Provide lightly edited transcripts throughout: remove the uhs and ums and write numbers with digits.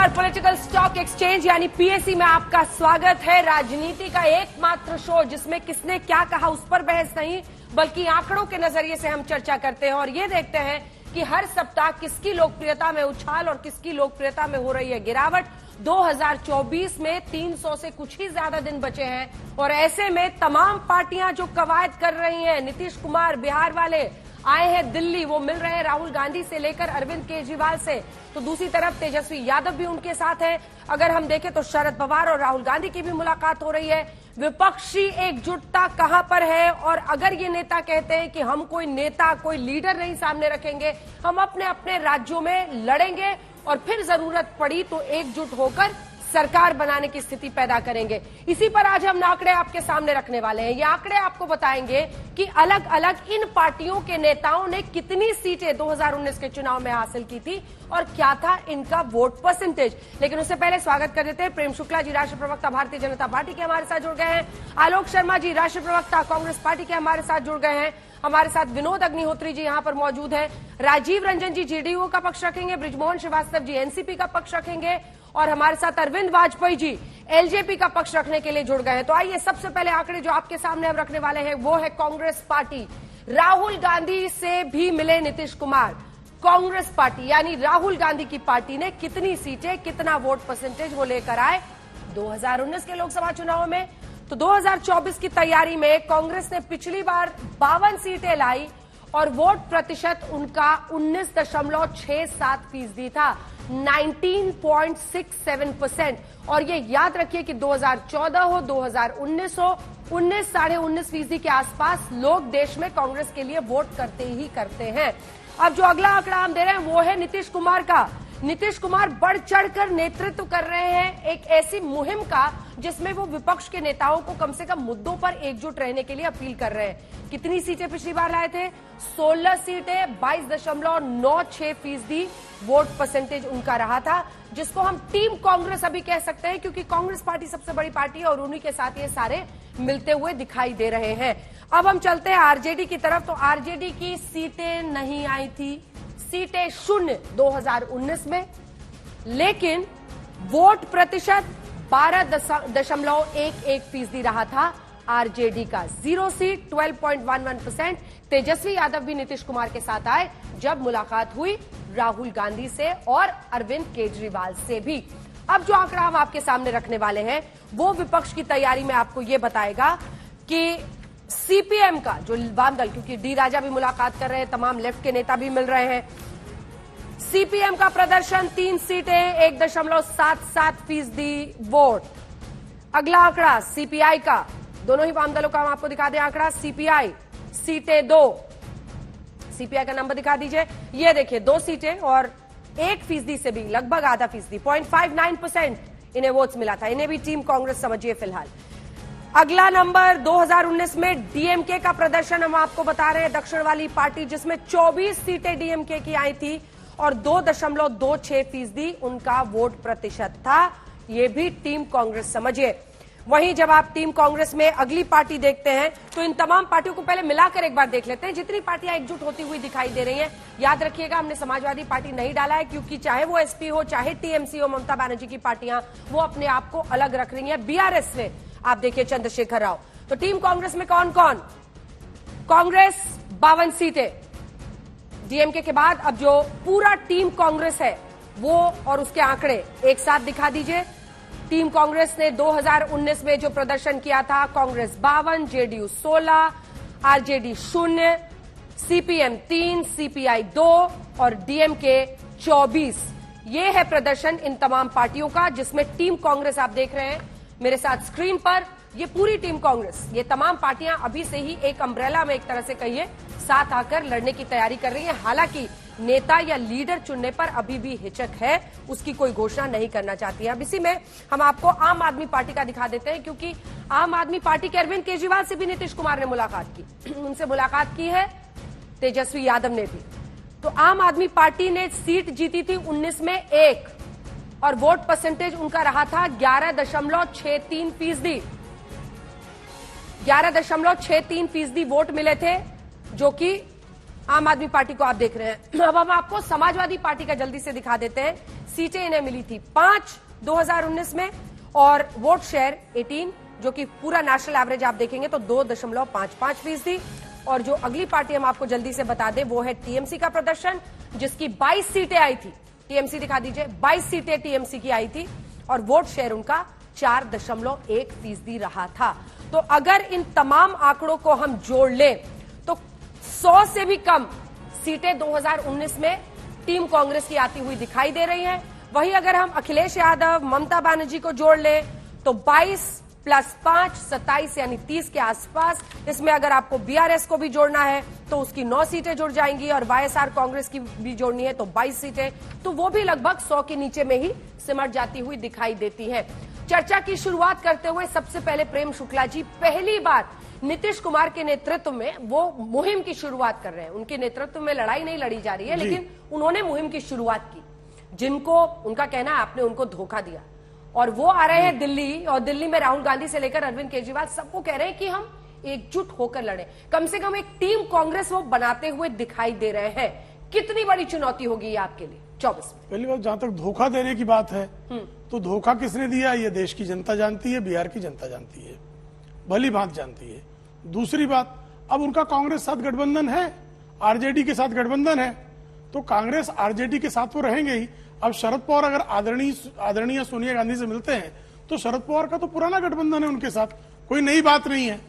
नमस्कार, political stock exchange यानी PSE में आपका स्वागत है। राजनीति का एकमात्र शो जिसमें किसने क्या कहा उस पर बहस नहीं, बल्कि आंकड़ों के नजरिए से हम चर्चा करते हैं और ये देखते हैं कि हर सप्ताह किसकी लोकप्रियता में उछाल और किसकी लोकप्रियता में हो रही है गिरावट। 2024 में 300 से कुछ ही ज्यादा दिन बचे हैं और ऐसे में तमाम पार्टियां जो कवायद कर रही हैं, नीतीश कुमार बिहार वाले आए हैं दिल्ली, वो मिल रहे हैं राहुल गांधी से लेकर अरविंद केजरीवाल से, तो दूसरी तरफ तेजस्वी यादव भी उनके साथ है। अगर हम देखें तो शरद पवार और राहुल गांधी की भी मुलाकात हो रही है। विपक्षी एकजुटता कहां पर है? और अगर ये नेता कहते हैं कि हम कोई नेता कोई लीडर नहीं सामने रखेंगे, हम अपने अपने राज्यों में लड़ेंगे और फिर जरूरत पड़ी तो एकजुट होकर सरकार बनाने की स्थिति पैदा करेंगे। इसी पर आज हम आंकड़े आपके सामने रखने वाले हैं। ये आंकड़े आपको बताएंगे कि अलग अलग इन पार्टियों के नेताओं ने कितनी सीटें 2019 के चुनाव में हासिल की थी और क्या था इनका वोट परसेंटेज। लेकिन उससे पहले स्वागत कर देते हैं प्रेम शुक्ला जी, राष्ट्रीय प्रवक्ता भारतीय जनता पार्टी के हमारे साथ जुड़ गए हैं। आलोक शर्मा जी, राष्ट्रीय प्रवक्ता कांग्रेस पार्टी के हमारे साथ जुड़ गए हैं। हमारे साथ विनोद अग्निहोत्री जी यहां पर मौजूद है। राजीव रंजन जी जेडीयू का पक्ष रखेंगे, बृजमोहन श्रीवास्तव जी एनसीपी का पक्ष रखेंगे और हमारे साथ अरविंद वाजपेयी जी एलजेपी का पक्ष रखने के लिए जुड़ गए हैं। तो आइए सबसे पहले आंकड़े जो आपके सामने हम रखने वाले हैं वो है कांग्रेस पार्टी। राहुल गांधी से भी मिले नीतीश कुमार। कांग्रेस पार्टी यानी राहुल गांधी की पार्टी ने कितनी सीटें, कितना वोट परसेंटेज वो लेकर आए 2019 के लोकसभा चुनाव में। तो 2024 की तैयारी में कांग्रेस ने पिछली बार 52 सीटें लाई और वोट प्रतिशत उनका 19.67% था, 19.67%। और ये याद रखिए कि 2014 हो 2019 हो, 19.19% के आसपास लोग देश में कांग्रेस के लिए वोट करते ही करते हैं। अब जो अगला आंकड़ा हम दे रहे हैं वो है नीतीश कुमार का। नीतीश कुमार बढ़ चढ़कर नेतृत्व कर रहे हैं एक ऐसी मुहिम का जिसमें वो विपक्ष के नेताओं को कम से कम मुद्दों पर एकजुट रहने के लिए अपील कर रहे हैं। कितनी सीटें पिछली बार लाए थे? 16 सीटें, 22.96% वोट परसेंटेज उनका रहा था, जिसको हम टीम कांग्रेस अभी कह सकते हैं क्योंकि कांग्रेस पार्टी सबसे बड़ी पार्टी है और उन्हीं के साथ ये सारे मिलते हुए दिखाई दे रहे हैं। अब हम चलते हैं आरजेडी की तरफ। तो आरजेडी की सीटें नहीं आई थी, सीटें शून्य 2019 में, लेकिन वोट प्रतिशत 12.11% रहा था आरजेडी का। 0 सीट 12.11%। तेजस्वी यादव भी नीतीश कुमार के साथ आए जब मुलाकात हुई राहुल गांधी से और अरविंद केजरीवाल से भी। अब जो आंकड़ा हम आपके सामने रखने वाले हैं वो विपक्ष की तैयारी में आपको ये बताएगा कि सीपीएम का जो वाम दल, क्योंकि डी राजा भी मुलाकात कर रहे हैं, तमाम लेफ्ट के नेता भी मिल रहे हैं। सीपीएम का प्रदर्शन 3 सीटें, 1.77% वोट। अगला आंकड़ा सीपीआई का, दोनों ही वाम दलों का हम आपको दिखा दें आंकड़ा। सीपीआई सीटें 2, सीपीआई का नंबर दिखा दीजिए। ये देखिए 2 सीटें और 1% से भी लगभग आधा फीसदी 0.59% इन्हें वोट्स मिला था। इन्हें भी टीम कांग्रेस समझिए फिलहाल। अगला नंबर 2019 में डीएमके का प्रदर्शन हम आपको बता रहे हैं, दक्षिण वाली पार्टी जिसमें 24 सीटें डीएमके की आई थी और 2.26% उनका वोट प्रतिशत था। ये भी टीम कांग्रेस समझिए। वहीं जब आप टीम कांग्रेस में अगली पार्टी देखते हैं तो इन तमाम पार्टियों को पहले मिलाकर एक बार देख लेते हैं जितनी पार्टियां एकजुट होती हुई दिखाई दे रही हैं। याद रखिएगा हमने समाजवादी पार्टी नहीं डाला है क्योंकि चाहे वो एसपी हो चाहे टीएमसी हो, ममता बनर्जी की पार्टियां वो अपने आप को अलग रख रही हैं। बीआरएस में आप देखिए चंद्रशेखर राव। तो टीम कांग्रेस में कौन कौन? कांग्रेस 52 सीटें, डीएमके के बाद अब जो पूरा टीम कांग्रेस है वो और उसके आंकड़े एक साथ दिखा दीजिए। टीम कांग्रेस ने 2019 में जो प्रदर्शन किया था, Congress 52, JDU 16, RJD 0, CPM 3, CPI 2 और डीएमके 24। ये है प्रदर्शन इन तमाम पार्टियों का जिसमें टीम कांग्रेस आप देख रहे हैं मेरे साथ स्क्रीन पर। ये पूरी टीम कांग्रेस, ये तमाम पार्टियां अभी से ही एक अम्ब्रेला में एक तरह से कहिए साथ आकर लड़ने की तैयारी कर रही हैं। हालांकि नेता या लीडर चुनने पर अभी भी हिचक है, उसकी कोई घोषणा नहीं करना चाहती है। अब इसी में हम आपको आम आदमी पार्टी का दिखा देते हैं क्योंकि आम आदमी पार्टी के अरविंद केजरीवाल से भी नीतीश कुमार ने मुलाकात की, उनसे मुलाकात की है तेजस्वी यादव ने भी। तो आम आदमी पार्टी ने सीट जीती थी 19 में 1 और वोट परसेंटेज उनका रहा था 11.63%। 11.63% वोट मिले थे जो कि आम आदमी पार्टी को आप देख रहे हैं। अब हम आपको समाजवादी पार्टी का जल्दी से दिखा देते हैं। सीटें इन्हें मिली थी 5 2019 में, और वोट शेयर 18, जो कि पूरा नेशनल एवरेज आप देखेंगे तो 2.55%। और जो अगली पार्टी हम आपको जल्दी से बता दें वो है टीएमसी का प्रदर्शन, जिसकी 22 सीटें आई थी। टीएमसी दिखा दीजिए, 22 सीटें टीएमसी की आई थी और वोट शेयर उनका 4.1% रहा था। तो अगर इन तमाम आंकड़ों को हम जोड़ लें तो 100 से भी कम सीटें 2019 में टीम कांग्रेस की आती हुई दिखाई दे रही हैं। वहीं अगर हम अखिलेश यादव, ममता बनर्जी को जोड़ लें तो 22 + 5 27 यानी 30 के आसपास। इसमें अगर आपको बीआरएस को भी जोड़ना है तो उसकी 9 सीटें जुड़ जाएंगी, और वाईएसआर कांग्रेस की भी जोड़नी है तो 22 सीटें, तो वो भी लगभग 100 के नीचे में ही सिमट जाती हुई दिखाई देती है। चर्चा की शुरुआत करते हुए सबसे पहले प्रेम शुक्ला जी पहली बार नीतीश कुमार के नेतृत्व में वो मुहिम की शुरुआत कर रहे हैं। उनके नेतृत्व में लड़ाई नहीं लड़ी जा रही है, लेकिन उन्होंने मुहिम की शुरुआत की। जिनको उनका कहना है आपने उनको धोखा दिया, और वो आ रहे हैं दिल्ली, और दिल्ली में राहुल गांधी से लेकर अरविंद केजरीवाल सबको कह रहे हैं कि हम एकजुट होकर लड़े। कम से कम एक टीम कांग्रेस वो बनाते हुए दिखाई दे रहे हैं। कितनी बड़ी चुनौती होगी ये आपके लिए 24 में? पहली बात, जहां तक धोखा देने की बात है तो धोखा किसने दिया ये देश की जनता जानती है, बिहार की जनता जानती है, भली भांति जानती है। दूसरी बात, अब उनका कांग्रेस साथ गठबंधन है, आरजेडी के साथ गठबंधन है, तो कांग्रेस आरजेडी के साथ तो रहेंगे ही। अब शरद पवार अगर आदरणीय सोनिया गांधी से मिलते हैं तो शरद पवार का तो पुराना गठबंधन है उनके साथ, कोई नई बात नहीं है।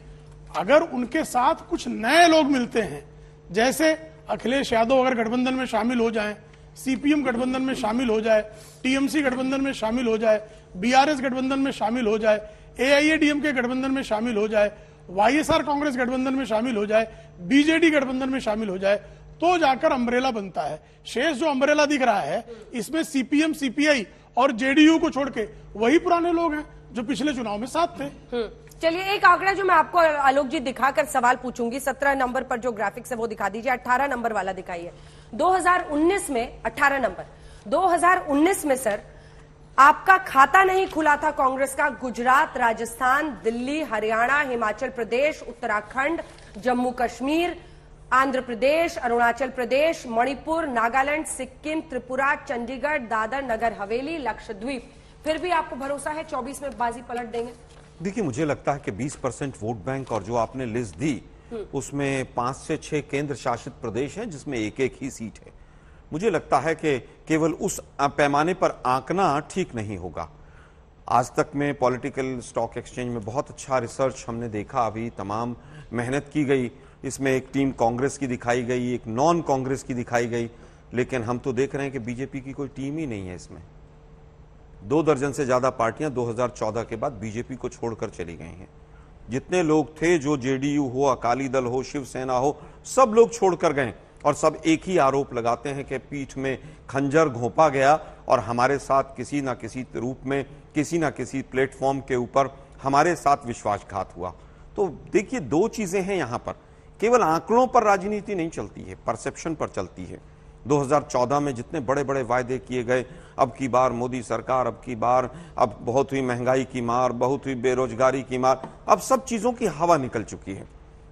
अगर उनके साथ कुछ नए लोग मिलते हैं, जैसे अखिलेश यादव अगर गठबंधन में शामिल हो जाएं, सीपीएम गठबंधन में शामिल हो जाए, टीएमसी गठबंधन में शामिल हो जाए, बीआरएस गठबंधन में शामिल हो जाए, एआईएडीएमके गठबंधन में शामिल हो जाए, वाईएसआर कांग्रेस गठबंधन में शामिल हो जाए, बीजेडी गठबंधन में शामिल हो जाए, तो जाकर अम्ब्रेला बनता है। शेष जो अम्ब्रेला दिख रहा है इसमें सीपीएम, सीपीआई और जेडीयू को छोड़ के वही पुराने लोग हैं जो पिछले चुनाव में साथ थे। चलिए, एक आंकड़ा जो मैं आपको आलोक जी दिखाकर सवाल पूछूंगी, 17 नंबर पर जो ग्राफिक्स है वो दिखा दीजिए, 18 नंबर वाला दिखाइए। 2019 में 18 नंबर 2019 में सर आपका खाता नहीं खुला था कांग्रेस का गुजरात, राजस्थान, दिल्ली, हरियाणा, हिमाचल प्रदेश, उत्तराखंड, जम्मू कश्मीर, आंध्र प्रदेश, अरुणाचल प्रदेश, मणिपुर, नागालैंड, सिक्किम, त्रिपुरा, चंडीगढ़, दादर नगर हवेली, लक्षद्वीप। फिर भी आपको भरोसा है 24 में बाजी पलट देंगे? देखिए, मुझे लगता है कि 20% वोट बैंक, और जो आपने लिस्ट दी उसमें 5 से 6 केंद्र शासित प्रदेश हैं जिसमें एक एक ही सीट है। मुझे लगता है कि केवल उस पैमाने पर आंकना ठीक नहीं होगा। आज तक में पॉलिटिकल स्टॉक एक्सचेंज में बहुत अच्छा रिसर्च हमने देखा, अभी तमाम मेहनत की गई, इसमें एक टीम कांग्रेस की दिखाई गई, एक नॉन कांग्रेस की दिखाई गई, लेकिन हम तो देख रहे हैं कि बीजेपी की कोई टीम ही नहीं है इसमें। 2 दर्जन से ज्यादा पार्टियां 2014 के बाद बीजेपी को छोड़कर चली गई हैं। जितने लोग थे, जो जेडीयू हो, अकाली दल हो, शिवसेना हो, सब लोग छोड़कर गए, और सब एक ही आरोप लगाते हैं कि पीठ में खंजर घोंपा गया और हमारे साथ किसी ना किसी रूप में, किसी ना किसी प्लेटफॉर्म के ऊपर हमारे साथ विश्वासघात हुआ। तो देखिए, 2 चीजें हैं यहां पर, केवल आंकड़ों पर राजनीति नहीं चलती है, परसेप्शन पर चलती है। 2014 में जितने बड़े बड़े वायदे किए गए, अब की बार मोदी सरकार, अब की बार, अब बहुत हुई महंगाई की मार, बहुत हुई बेरोजगारी की मार, अब सब चीजों की हवा निकल चुकी है।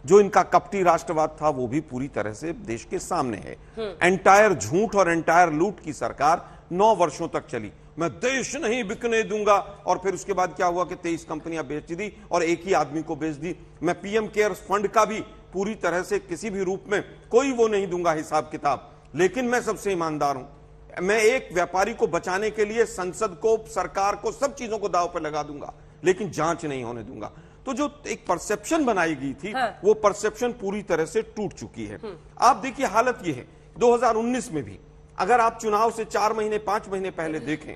जो इनका कपटी राष्ट्रवाद था वो भी पूरी तरह से देश के सामने है। एंटायर झूठ और एंटायर लूट की सरकार 9 वर्षों तक चली। मैं देश नहीं बिकने दूंगा, और फिर उसके बाद क्या हुआ कि 23 कंपनियां बेच दी और एक ही आदमी को बेच दी। मैं पीएम केयर्स फंड का भी पूरी तरह से किसी भी रूप में कोई वो नहीं दूंगा हिसाब किताब, लेकिन मैं सबसे ईमानदार हूं। मैं एक व्यापारी को बचाने के लिए संसद को, सरकार को, सब चीजों को दांव पर लगा दूंगा, लेकिन जांच नहीं होने दूंगा। तो जो एक परसेप्शन बनाई गई थी, वो परसेप्शन पूरी तरह से टूट चुकी है। आप देखिए, हालत ये है 2019 में भी, अगर आप चुनाव से 4 महीने 5 महीने पहले देखें,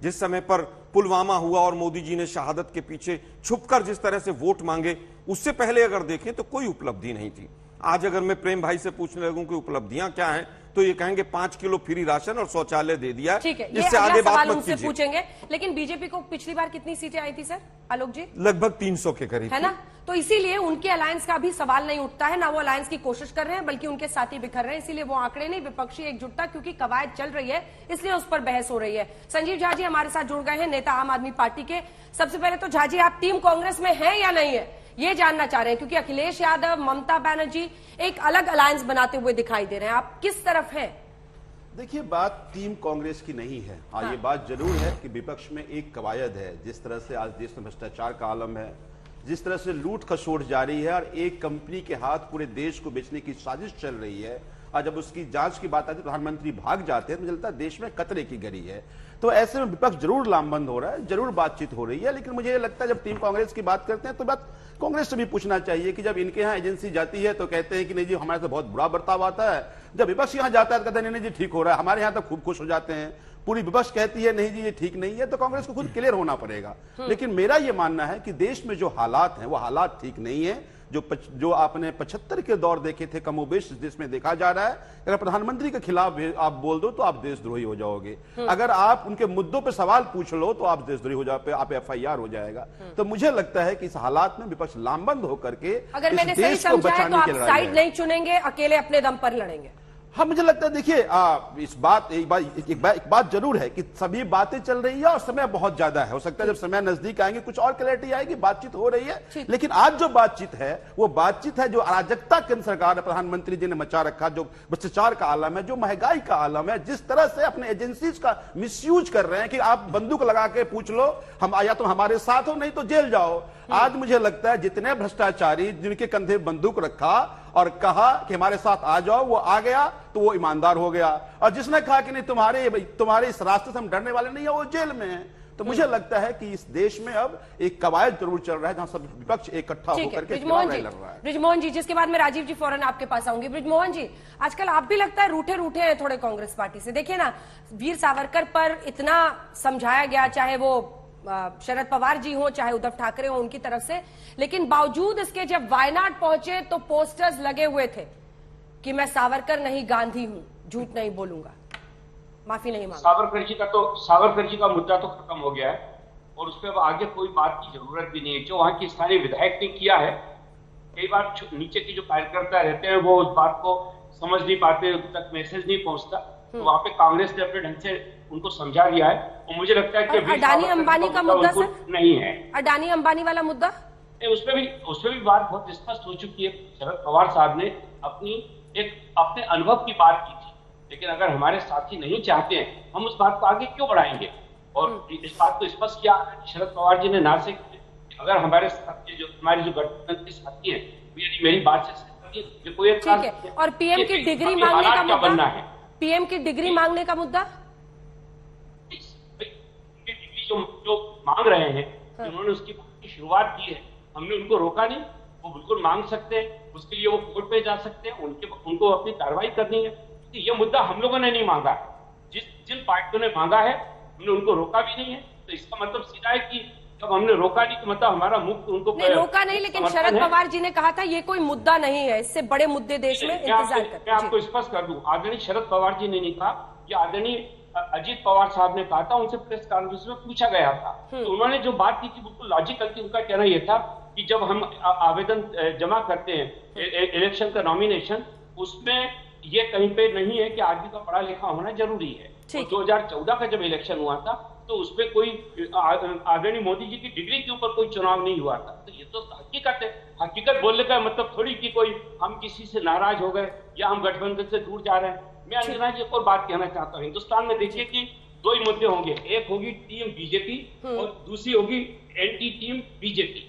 जिस समय पर पुलवामा हुआ और मोदी जी ने शहादत के पीछे छुपकर जिस तरह से वोट मांगे, उससे पहले अगर देखें तो कोई उपलब्धि नहीं थी। आज अगर मैं प्रेम भाई से पूछने लगूं कि उपलब्धियां क्या हैं, तो ये कहेंगे 5 किलो फ्री राशन और शौचालय दे दिया। ठीक है, इससे आगे बात मत कीजिए, पूछेंगे। लेकिन बीजेपी को पिछली बार कितनी सीटें आई थी सर आलोक जी? लगभग 300 के करीब, है ना? तो इसीलिए उनके अलायंस का भी सवाल नहीं उठता है, ना वो अलायंस की कोशिश कर रहे हैं, बल्कि उनके साथी बिखर रहे हैं। इसीलिए वो आंकड़े नहीं, विपक्षी एकजुटता, क्योंकि कवायद चल रही है इसलिए उस पर बहस हो रही है। संजीव झा जी हमारे साथ जुड़ गए हैं, नेता आम आदमी पार्टी के। सबसे पहले तो झा जी, आप टीम कांग्रेस में हैं या नहीं है, ये जानना चाह रहे हैं, क्योंकि अखिलेश यादव, ममता बनर्जी एक अलग अलायंस बनाते हुए दिखाई दे रहे हैं। आप किस तरफ हैं? देखिए, बात टीम कांग्रेस की नहीं है। हाँ, ये बात जरूर है कि विपक्ष में एक कवायद है। जिस तरह से आज देश में भ्रष्टाचार का आलम है, जिस तरह से लूट खसोट जारी है और एक कंपनी के हाथ पूरे देश को बेचने की साजिश चल रही है, और जब उसकी जांच की बात आती है प्रधानमंत्री भाग जाते हैं, तो मुझे लगता है देश में कतरे की गरी है। तो ऐसे में विपक्ष जरूर लामबंद हो रहा है, जरूर बातचीत हो रही है, लेकिन मुझे ये लगता है जब टीम कांग्रेस की बात करते हैं तो बात कांग्रेस से भी पूछना चाहिए कि जब इनके यहाँ एजेंसी जाती है तो कहते हैं कि नहीं जी हमारे से बहुत बुरा बर्ताव आता है, जब विपक्ष यहाँ जाता है तो कहते हैं नहीं जी ठीक हो रहा है, हमारे यहाँ तो खूब खुश हो जाते हैं। पूरी विपक्ष कहती है नहीं जी ये ठीक नहीं है, तो कांग्रेस को खुद क्लियर होना पड़ेगा। लेकिन मेरा ये मानना है कि देश में जो हालात हैं वो हालात ठीक नहीं है। जो आपने 75 के दौर देखे थे कमोबेश देश में देखा जा रहा है। अगर प्रधानमंत्री के खिलाफ आप बोल दो तो आप देशद्रोही हो जाओगे, अगर आप उनके मुद्दों पे सवाल पूछ लो तो आप देशद्रोही हो जाओगे, आप FIR हो जाएगा। तो मुझे लगता है कि इस हालात में विपक्ष लामबंद होकर के अगर मैंने सही समझा है तो आप साइड नहीं चुनेंगे, अकेले अपने दम पर लड़ेंगे। हाँ, मुझे लगता है देखिए इस बात एक बात जरूर है कि सभी बातें चल रही है और समय बहुत ज्यादा है। हो सकता है जब समय नजदीक आएंगे कुछ और क्लैरिटी आएगी, बातचीत हो रही है। लेकिन आज जो बातचीत है वो बातचीत है जो अराजकता केंद्र सरकार प्रधानमंत्री जी ने मचा रखा, जो भ्रष्टाचार का आलम है, जो महंगाई का आलम है, जिस तरह से अपने एजेंसीज का मिसयूज कर रहे हैं कि आप बंदूक लगा के पूछ लो, हम या तो हमारे साथ हो नहीं तो जेल जाओ। आज मुझे लगता है जितने भ्रष्टाचारी जिनके कंधे बंदूक रखा और कहा कि हमारे साथ आ जाओ, वो आ गया तो वो ईमानदार हो गया, और जिसने कहा कि नहीं तुम्हारे इस रास्ते से हम डरने वाले नहीं है, वो जेल में है। तो मुझे लगता है कि इस देश में अब एक कवायद जरूर चल रहा है जहां सब विपक्ष इकट्ठा होकर के चुनाव लड़ रहा है। ब्रिजमोहन जी, जिसके बाद में राजीव जी फौरन आपके पास आऊंगी। ब्रिजमोहन जी, आजकल आप भी लगता है रूठे रूठे हैं थोड़े कांग्रेस पार्टी से। देखिए ना, वीर सावरकर पर इतना समझाया गया, चाहे वो शरद पवार जी हो चाहे उद्धव ठाकरे हो उनकी तरफ से, लेकिन बावजूद इसके जब वायनाड पहुंचे तो पोस्टर्स लगे हुए थे कि मैं सावरकर नहीं गांधी हूं, झूठ नहीं बोलूंगा, माफी नहीं मांगूंगा। सावरकर जी का मुद्दा तो खत्म हो गया है और उस पर अब आगे कोई बात की जरूरत भी नहीं है। जो वहां के स्थानीय विधायक ने किया है, कई बार नीचे के जो कार्यकर्ता रहते हैं वो उस बात को समझ नहीं पाते, उन तक मैसेज नहीं पहुंचता, तो वहां पे कांग्रेस ने अपने ढंग से उनको समझा दिया है। और मुझे लगता है कि अडानी अंबानी का मुद्दा सर नहीं है, अडानी अंबानी वाला मुद्दा उसपे भी बात बहुत स्पष्ट हो चुकी है। शरद पवार साहब ने अपने अनुभव की बात की थी, लेकिन अगर हमारे साथी नहीं चाहते हैं हम उस बात को आगे क्यों बढ़ाएंगे। और इस बात को स्पष्ट किया शरद पवार जी ने, ना से अगर हमारे साथी हमारे जो गठबंधन के साथी हैं यदि मेरी बात से कोई ठीक है। और पीएम की डिग्री मांगने का मुद्दा है, पीएम की डिग्री मांगने का मुद्दा जो मांग रहे हैं, उन्होंने उसकी शुरुआत की है, हमने उनको रोका नहीं, वो बिल्कुल मांग सकते हैं, उसके लिए वो कोर्ट पे जा सकते हैं, उनको अपनी कार्रवाई करनी है। तो ये मुद्दा हम लोगों ने नहीं मांगा है, जिन पार्टियों ने मांगा है हमने उनको रोका भी नहीं है। तो इसका मतलब सीधा है कि जब हमने रोका नहीं तो मतलब हमारा मुक्त उनको नहीं रोका नहीं, लेकिन शरद पवार जी ने कहा था ये कोई मुद्दा नहीं है, इससे बड़े मुद्दे देश में इंतजार करते हैं। मैं आपको स्पष्ट कर दूं, आदरणीय शरद पवार जी ने नहीं कहा, ये आदरणीय अजीत पवार साहब ने कहा था, उनसे प्रेस कॉन्फ्रेंस में पूछा गया था, तो उन्होंने जो बात की थी बिल्कुल लॉजिकल थी। उनका कहना यह था कि जब हम आवेदन जमा करते हैं इलेक्शन का नॉमिनेशन, उसमें ये कहीं पे नहीं है कि आदमी का पढ़ा लिखा होना जरूरी है। 2014 का जब इलेक्शन हुआ था तो उसमें कोई आदरणीय मोदी जी की डिग्री के ऊपर कोई चुनाव नहीं हुआ था। तो ये तो हकीकत है, हकीकत बोलने का मतलब थोड़ी कि कोई हम किसी से नाराज हो गए या हम गठबंधन से दूर जा रहे हैं। मैं अंजना जी को बात कहना चाहता हूँ, हिंदुस्तान में देखिए कि दो ही मुद्दे होंगे, एक होगी टीम बीजेपी और दूसरी होगी anti team BJP.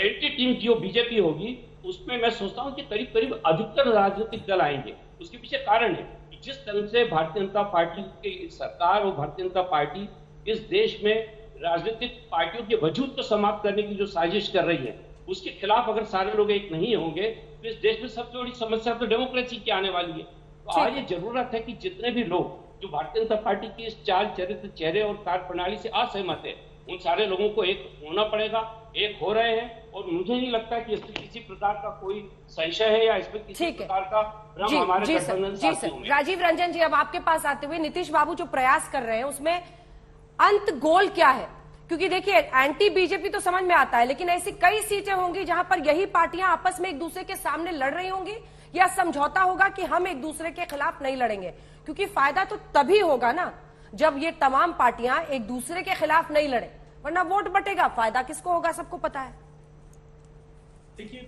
Anti team जो बीजेपी होगी उसमें मैं सोचता हूँ कि करीब करीब अधिकतर राजनीतिक दल आएंगे। उसके पीछे कारण है कि जिस तरह से भारतीय जनता पार्टी की सरकार और भारतीय जनता पार्टी इस देश में राजनीतिक पार्टियों के वजूद को समाप्त करने की जो साजिश कर रही है, उसके खिलाफ अगर सारे लोग एक नहीं होंगे तो इस देश में सबसे बड़ी समस्या तो डेमोक्रेसी की आने वाली है। तो आज ये जरूरत है कि जितने भी लोग जो भारतीय जनता पार्टी की इस चाल चरित्र चेहरे और कार्य प्रणाली से असहमत है, उन सारे लोगों को एक होना पड़ेगा, एक हो रहे हैं। और मुझे नहीं लगता कि इसमें किसी प्रकार का कोई संशय है या इसमें किसी प्रकार का भ्रम हमारे गठबंधन साथी होंगे। राजीव रंजन जी, अब आपके पास आते हुए नीतीश बाबू जो प्रयास कर रहे हैं उसमें अंत गोल क्या है? क्योंकि देखिए एंटी बीजेपी तो समझ में आता है, लेकिन ऐसी कई सीटें होंगी जहां पर यही पार्टियां आपस में एक दूसरे के सामने लड़ रही होंगी, या समझौता होगा कि हम एक दूसरे के खिलाफ नहीं लड़ेंगे। क्योंकि फायदा तो तभी होगा ना जब ये तमाम पार्टियां एक दूसरे के खिलाफ नहीं लड़े, वरना वोट बटेगा, फायदा किसको होगा सबको पता है। देखिए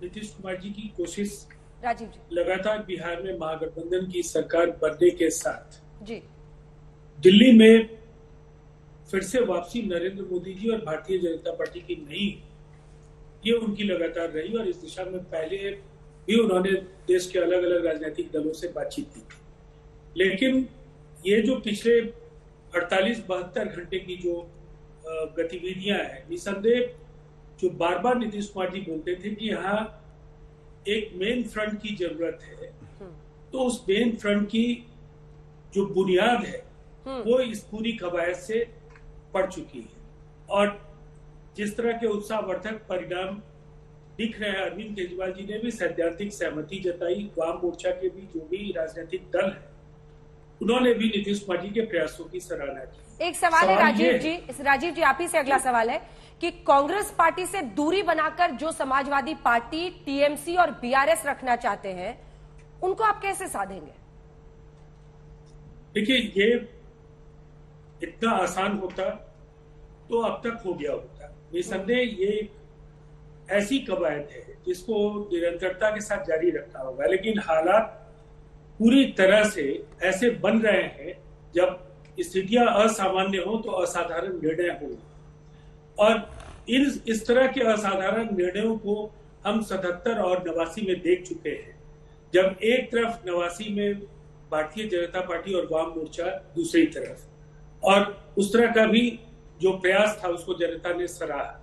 नीतीश कुमार जी की कोशिश राजीव जी। लगातार बिहार में महागठबंधन की सरकार बनने के साथ जी दिल्ली में फिर से वापसी नरेंद्र मोदी जी और भारतीय जनता पार्टी की नहीं, ये उनकी लगातार रही और इस दिशा में पहले भी उन्होंने देश के अलग अलग राजनीतिक दलों से बातचीत की थी। लेकिन ये जो पिछले 48-72 घंटे की जो गतिविधियां हैं, निसंदेह जो बार बार नीतीश कुमार जी बोलते थे कि यहाँ एक मेन फ्रंट की जरूरत है, तो उस मेन फ्रंट की जो बुनियाद है वो इस पूरी कवायद से पड़ चुकी है। और जिस तरह के उत्साहवर्धक परिणाम दिख रहे हैं, अरविंद केजरीवाल जी ने भी सैद्धांतिक सहमति जताई, वाम मोर्चा के भी जो भी राजनीतिक दल है उन्होंने भी नीतीश कुमार जी के प्रयासों की सराहना की। एक सवाल है राजीव जी आप ही से अगला सवाल है कि कांग्रेस पार्टी से दूरी बनाकर जो समाजवादी पार्टी, टीएमसी और बीआरएस रखना चाहते हैं, उनको आप कैसे साधेंगे? देखिए, ये इतना आसान होता तो अब तक हो गया होता। निसंदेह ये एक ऐसी कवायद है जिसको निरंतरता के साथ जारी रखना होगा, लेकिन हालात पूरी तरह से ऐसे बन रहे हैं, जब स्थितियां असामान्य हो तो असाधारण निर्णय हो, और इस तरह के असाधारण निर्णयों को हम 77 और 89 में देख चुके हैं, जब एक तरफ 89 में भारतीय जनता पार्टी और वाम मोर्चा दूसरी तरफ, और उस तरह का भी जो प्रयास था उसको जनता ने सराहा।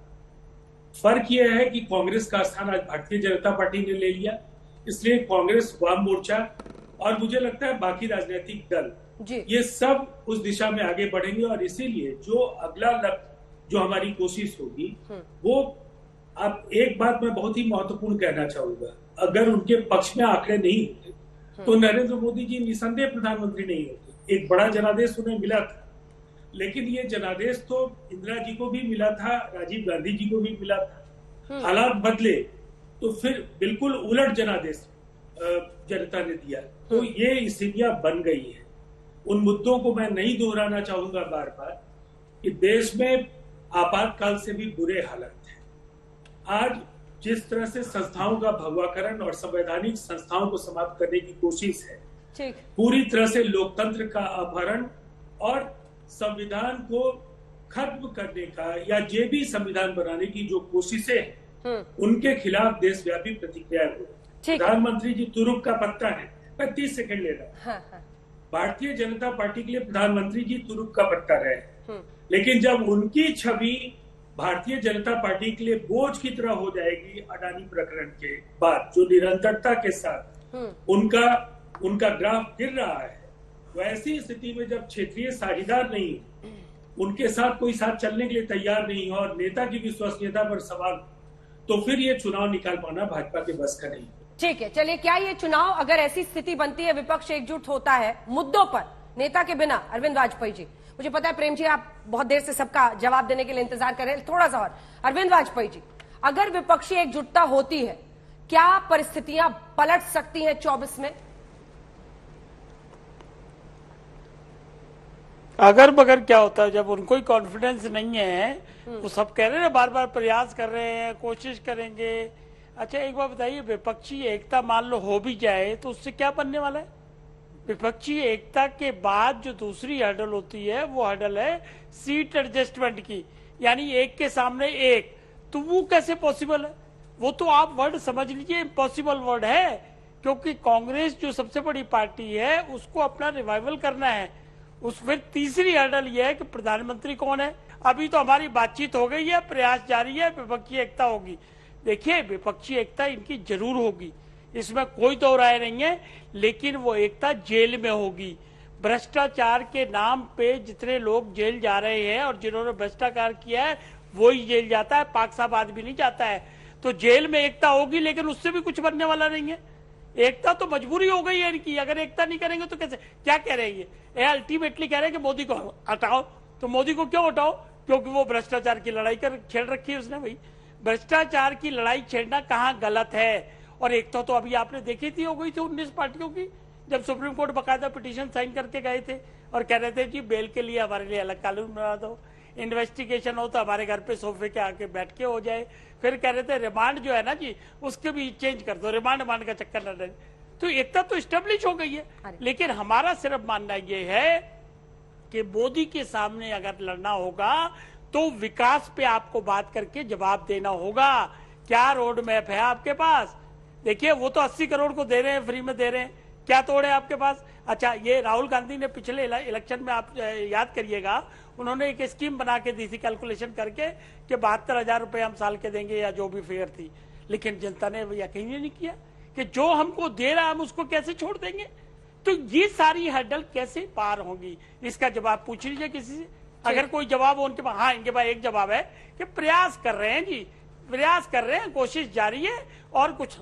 फर्क यह है कि कांग्रेस का स्थान आज भारतीय जनता पार्टी ने ले लिया, इसलिए कांग्रेस, वाम मोर्चा और मुझे लगता है बाकी राजनीतिक दल ये सब उस दिशा में आगे बढ़ेंगे, और इसीलिए जो अगला लक्ष्य जो हमारी कोशिश होगी वो, अब एक बात मैं बहुत ही महत्वपूर्ण कहना चाहूंगा, अगर उनके पक्ष में आंकड़े नहीं होते तो नरेंद्र मोदी जी निसंदेह प्रधानमंत्री नहीं होते। एक बड़ा जनादेश उन्हें मिला था, लेकिन ये जनादेश तो इंदिरा जी को भी मिला था, राजीव गांधी जी को भी मिला था। हालात बदले तो फिर बिल्कुल उलट जनादेश जनता ने दिया, तो ये स्थितियां बन गई है। उन मुद्दों को मैं नहीं दोहराना चाहूंगा बार बार कि देश में आपातकाल से भी बुरे हालात हैं। आज जिस तरह से संस्थाओं का भगवाकरण और संवैधानिक संस्थाओं को समाप्त करने की कोशिश है, पूरी तरह से लोकतंत्र का अपहरण और संविधान को खत्म करने का या जे भी संविधान बनाने की जो कोशिशें हैं, उनके खिलाफ देशव्यापी प्रतिक्रिया हो। प्रधानमंत्री जी तुरुप का पत्ता है, मैं 30 सेकंड ले रहा हूँ। भारतीय जनता पार्टी के लिए प्रधानमंत्री जी तुरुप का पत्ता रहे, लेकिन जब उनकी छवि भारतीय जनता पार्टी के लिए बोझ की तरह हो जाएगी अडानी प्रकरण के बाद, जो निरंतरता के साथ उनका ग्राफ गिर रहा है, वैसी स्थिति में जब क्षेत्रीय साझेदार नहीं, उनके साथ कोई साथ चलने के लिए तैयार नहीं हो और नेता की विश्वसनीयता पर सवाल, तो फिर ये चुनाव निकाल पाना भाजपा के बस का नहीं। ठीक है, चलिए, क्या ये चुनाव, अगर ऐसी स्थिति बनती है, विपक्ष एकजुट होता है मुद्दों पर, नेता के बिना, अरविंद वाजपेयी जी, मुझे पता है प्रेम जी आप बहुत देर से सबका जवाब देने के लिए इंतजार कर रहे हैं, थोड़ा सा और, अरविंद वाजपेयी जी, अगर विपक्षी एकजुटता होती है, क्या परिस्थितियां पलट सकती हैं 24 में? अगर बगर क्या होता है, जब उनको ही कॉन्फिडेंस नहीं है, वो सब कह रहे हैं बार बार प्रयास कर रहे हैं, कोशिश करेंगे। अच्छा एक बात बताइए, विपक्षी एकता मान लो हो भी जाए तो उससे क्या बनने वाला है? विपक्षी एकता के बाद जो दूसरी हर्डल होती है वो हर्डल है सीट एडजस्टमेंट की, यानी एक के सामने एक, तो वो कैसे पॉसिबल है? वो तो आप वर्ड समझ लीजिए इम्पॉसिबल वर्ड है, क्योंकि कांग्रेस जो सबसे बड़ी पार्टी है उसको अपना रिवाइवल करना है। उसमें तीसरी हर्डल यह है कि प्रधानमंत्री कौन है। अभी तो हमारी बातचीत हो गई है, प्रयास जारी है, विपक्षी एकता होगी। देखिए, विपक्षी एकता इनकी जरूर होगी, इसमें कोई दो राय नहीं है, लेकिन वो एकता जेल में होगी। भ्रष्टाचार के नाम पे जितने लोग जेल जा रहे हैं और जिन्होंने भ्रष्टाचार किया है वही जेल जाता है, पाक साहब आदमी नहीं जाता है। तो जेल में एकता होगी, लेकिन उससे भी कुछ बनने वाला नहीं है। एकता तो मजबूरी हो गई है इनकी, अगर एकता नहीं करेंगे तो कैसे? क्या कह रहे हैं ये अल्टीमेटली कह रहे हैं कि मोदी को हटाओ। तो मोदी को क्यों हटाओ? क्योंकि वो भ्रष्टाचार की लड़ाई छेड़ रखी है उसने। भाई, भ्रष्टाचार की लड़ाई छेड़ना कहाँ गलत है? और एकता तो अभी आपने देखी थी, हो गई थी 19 पार्टियों की, जब सुप्रीम कोर्ट बकायदा पिटीशन साइन करके गए थे और कह रहे थे जी बेल के लिए हमारे लिए अलग कानून बना दो। इन्वेस्टिगेशन हो तो हमारे घर पे सोफे के आके बैठ के हो जाए। फिर कह रहे थे रिमांड जो है ना जी, उसके भी चेंज कर दो, रिमांड का चक्कर न रहे। तो एकता तो स्टेब्लिश हो गई है। लेकिन हमारा सिर्फ मानना ये है कि मोदी के सामने अगर लड़ना होगा तो विकास पे आपको बात करके जवाब देना होगा। क्या रोड मैप है आपके पास? देखिए, वो तो 80 करोड़ को दे रहे हैं, फ्री में दे रहे हैं, क्या तोड़ है आपके पास? अच्छा, ये राहुल गांधी ने पिछले इलेक्शन में, आप याद करिएगा, उन्होंने एक स्कीम बना के दी थी कैलकुलेशन करके कि 72,000 रुपए हम साल के देंगे या जो भी फेयर थी। लेकिन जनता ने यकीन नहीं किया कि जो हमको दे रहा है हम उसको कैसे छोड़ देंगे। तो ये सारी हर्डल कैसे पार होंगी, इसका जवाब पूछ लीजिए किसी से। अगर कोई जवाब हो उनके पास, हाँ, इनके पास एक जवाब है कि प्रयास कर रहे हैं जी, प्रयास कर रहे हैं, कोशिश जारी है और कुछ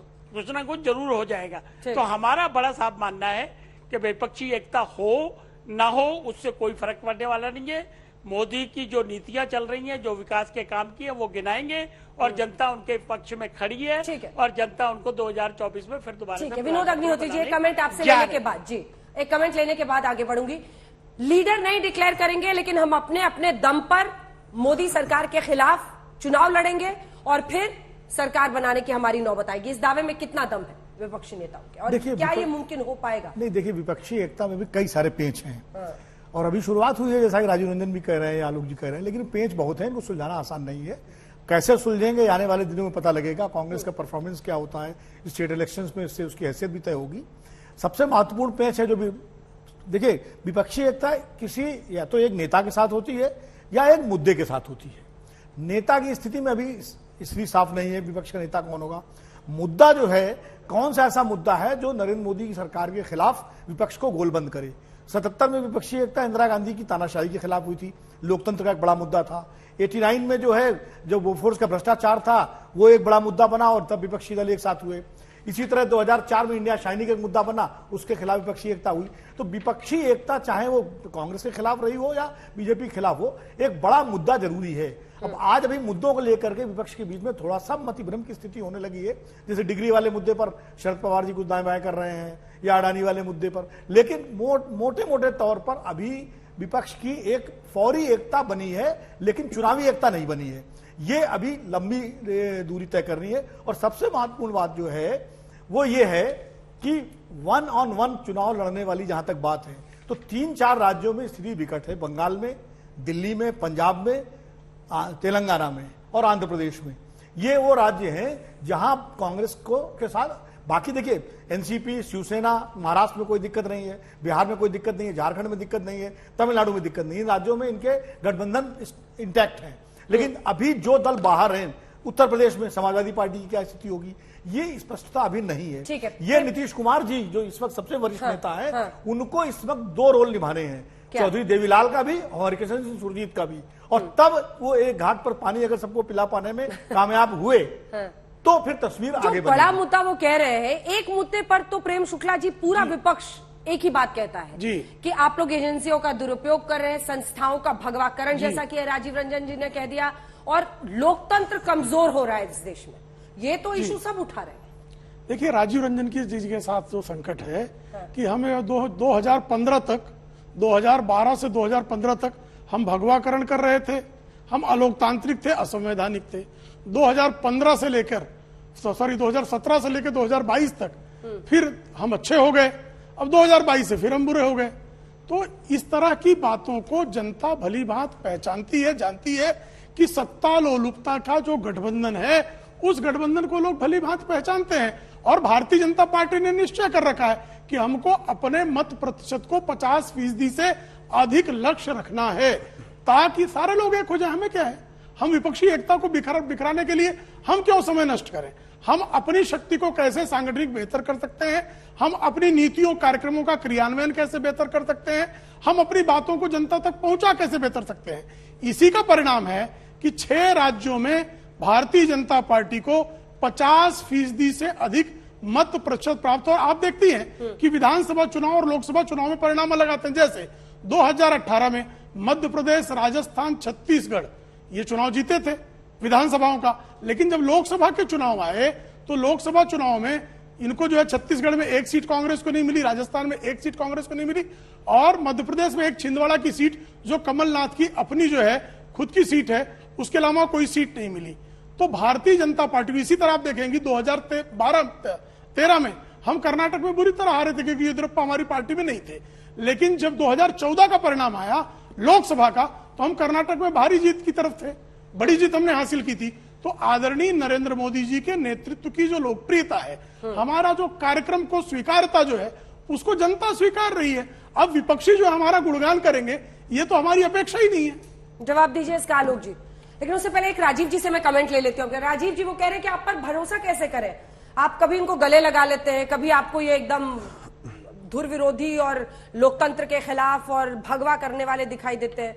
ना कुछ जरूर हो जाएगा। तो हमारा बड़ा साफ मानना है कि विपक्षी एकता हो ना हो उससे कोई फर्क पड़ने वाला नहीं है। मोदी की जो नीतियां चल रही हैं, जो विकास के काम किए, वो गिनाएंगे और जनता उनके पक्ष में खड़ी है और जनता उनको 2024 में फिर दोबारा। ठीक है, विनोद अग्निहोत्री जी, एक कमेंट आपसे लेने के बाद, जी एक कमेंट लेने के बाद आगे बढ़ूंगी। लीडर नहीं डिक्लेयर करेंगे, लेकिन हम अपने अपने दम पर मोदी सरकार के खिलाफ चुनाव लड़ेंगे और फिर सरकार बनाने की हमारी नौबत आएगी। इस दावे में कितना दम है विपक्षी नेताओं के, और क्या ये मुमकिन हो पाएगा? नहीं, देखिए, विपक्षी एकता में भी कई सारे पेंच हैं और अभी शुरुआत हुई है, जैसा कि राजीव रंजन भी कह रहे हैं, आलोक जी कह रहे हैं, लेकिन पेंच बहुत है, इनको सुलझाना आसान नहीं है। कैसे सुलझेंगे आने वाले दिनों में पता लगेगा। कांग्रेस का परफॉर्मेंस क्या होता है स्टेट इलेक्शंस में, इससे उसकी हैसियत भी तय होगी। सबसे महत्वपूर्ण पेंच है जो भी, देखिए, विपक्षी एकता किसी या तो एक नेता के साथ होती है या एक मुद्दे के साथ होती है। नेता की स्थिति में अभी स्थिति साफ नहीं है, विपक्ष का नेता कौन होगा। मुद्दा जो है, कौन सा ऐसा मुद्दा है जो नरेंद्र मोदी की सरकार के खिलाफ विपक्ष को गोलबंद करे। 77 में विपक्षी एकता इंदिरा गांधी की तानाशाही के खिलाफ हुई थी, लोकतंत्र का एक बड़ा मुद्दा था। 89 में जो है, जो बोफोर्स का भ्रष्टाचार था, वो एक बड़ा मुद्दा बना और तब विपक्षी दल एक साथ हुए। इसी तरह 2004 में इंडिया शाइनिंग एक मुद्दा बना, उसके खिलाफ विपक्षी एकता हुई। तो विपक्षी एकता चाहे वो कांग्रेस के खिलाफ रही हो या बीजेपी के खिलाफ हो, एक बड़ा मुद्दा जरूरी है। अब आज अभी मुद्दों को लेकर के विपक्ष के बीच में थोड़ा सा मतिभ्रम की स्थिति होने लगी है। जैसे डिग्री वाले मुद्दे पर शरद पवार जी कुछ दाएं बाएं कर रहे हैं या अडानी वाले मुद्दे पर, लेकिन मोटे मोटे तौर पर अभी विपक्ष की एक फौरी एकता बनी है, लेकिन चुनावी एकता नहीं बनी है। ये अभी लंबी दूरी तय करनी है। और सबसे महत्वपूर्ण बात जो है वो ये है कि 1-on-1 चुनाव लड़ने वाली जहां तक बात है, तो 3-4 राज्यों में स्थिति विकट है। बंगाल में, दिल्ली में, पंजाब में, तेलंगाना में और आंध्र प्रदेश में। ये वो राज्य हैं जहां कांग्रेस को के साथ, बाकी देखिए एनसीपी, शिवसेना, महाराष्ट्र में कोई दिक्कत नहीं है, बिहार में कोई दिक्कत नहीं है, झारखंड में दिक्कत नहीं है, तमिलनाडु में दिक्कत नहीं है। इन राज्यों में इनके गठबंधन इंटैक्ट है। लेकिन अभी जो दल बाहर हैं, उत्तर प्रदेश में समाजवादी पार्टी की क्या स्थिति होगी, ये स्पष्टता अभी नहीं है। ये नीतीश कुमार जी जो इस वक्त सबसे वरिष्ठ नेता है, उनको इस वक्त 2 रोल निभाने हैं, चौधरी देवीलाल का भी और हरिकिशन सिंह सुरजीत का भी। और तब वो एक घाट पर पानी अगर सबको पिला पाने में कामयाब हुए तो फिर तस्वीर आगे बढ़ेगी। बड़ा मुद्दा वो कह रहे हैं, एक मुद्दे पर तो प्रेम शुक्ला जी पूरा विपक्ष एक ही बात कहता है जी कि आप लोग एजेंसियों का दुरुपयोग कर रहे हैं, संस्थाओं का भगवाकरण, जैसा कि राजीव रंजन जी ने कह दिया, और लोकतंत्र कमजोर हो रहा है इस देश में। ये तो इशू सब उठा रहे हैं। देखिए, राजीव रंजन की जी के साथ जो संकट है कि हमें 2015 तक, 2012 से 2015 तक हम भगवाकरण कर रहे थे, हम अलोकतांत्रिक थे, असंवैधानिक थे। 2017 से लेकर 2022 तक फिर हम अच्छे हो गए, अब 2022 से फिर हम बुरे हो गए। तो इस तरह की बातों को जनता भली भांति पहचानती है, जानती है कि सत्ता लोलुपता का जो गठबंधन है, उस गठबंधन को लोग भली भांति पहचानते हैं। और भारतीय जनता पार्टी ने निश्चय कर रखा है कि हमको अपने मत प्रतिशत को 50% से अधिक लक्ष्य रखना है, ताकि सारे लोग एक हो जाए। हमें क्या है, हम विपक्षी एकता को बिखराने के लिए हम क्यों समय नष्ट करें। हम अपनी शक्ति को कैसे सांगठनिक बेहतर कर सकते हैं, हम अपनी नीतियों कार्यक्रमों का क्रियान्वयन कैसे बेहतर कर सकते हैं, हम अपनी बातों को जनता तक पहुंचा कैसे बेहतर सकते हैं। इसी का परिणाम है कि 6 राज्यों में भारतीय जनता पार्टी को 50% से अधिक मत प्रतिशत प्राप्त हो। आप देखती हैं कि विधानसभा चुनाव और लोकसभा चुनाव में परिणाम अलग आते हैं। जैसे 2018 में मध्य प्रदेश, राजस्थान, छत्तीसगढ़ ये चुनाव जीते थे विधानसभाओं का, लेकिन जब लोकसभा के चुनाव आए तो लोकसभा चुनाव में इनको जो है छत्तीसगढ़ में 1 सीट कांग्रेस को नहीं मिली, राजस्थान में 1 सीट कांग्रेस को नहीं मिली, और मध्य प्रदेश में एक छिंदवाड़ा की सीट जो कमलनाथ की अपनी जो है खुद की सीट है, उसके अलावा कोई सीट नहीं मिली। तो भारतीय जनता पार्टी इसी तरह आप देखेंगे 2013 में हम कर्नाटक में बुरी तरह हारे थे क्योंकि येदियुरप्पा हमारी पार्टी में नहीं थे। लेकिन जब 2014 का परिणाम आया लोकसभा का, तो हम कर्नाटक में भारी जीत की तरफ थे, बड़ी जीत हमने हासिल की थी। तो आदरणीय नरेंद्र मोदी जी के नेतृत्व की जो लोकप्रियता है, हमारा जो कार्यक्रम को स्वीकारता जो है, उसको जनता स्वीकार रही है। अब विपक्षी जो हमारा गुणगान करेंगे, ये तो हमारी अपेक्षा ही नहीं है। जवाब दीजिए इसका आलोक जी। लेकिन उससे पहले एक राजीव जी से मैं कमेंट ले लेती हूँ। राजीव जी वो कह रहे हैं कि आप पर भरोसा कैसे करें, आप कभी इनको गले लगा लेते हैं, कभी आपको ये एकदम धुर विरोधी और लोकतंत्र के खिलाफ और भगवा करने वाले दिखाई देते हैं।